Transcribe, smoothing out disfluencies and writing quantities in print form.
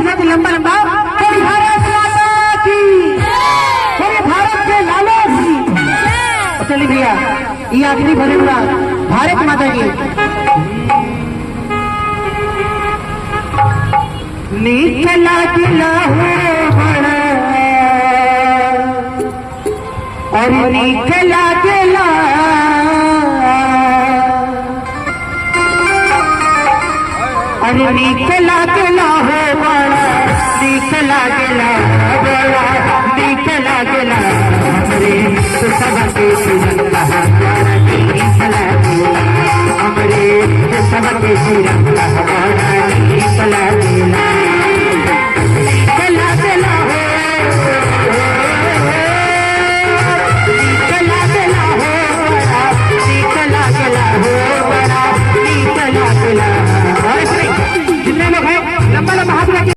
साथी लंबा लंबा बोले भारत माता की, बोले भारत के लाला की। चलिए भैया ये आखिरी भजन हुआ भारत माता की। निकला गिला हो और निकला गिला अरे निकला गिला हो बड़ा, निकला गिला बड़ा, निकला गिला हमरे तो सबके तिरंगा, निकला गिला हमरे तो सबके तिरंगा।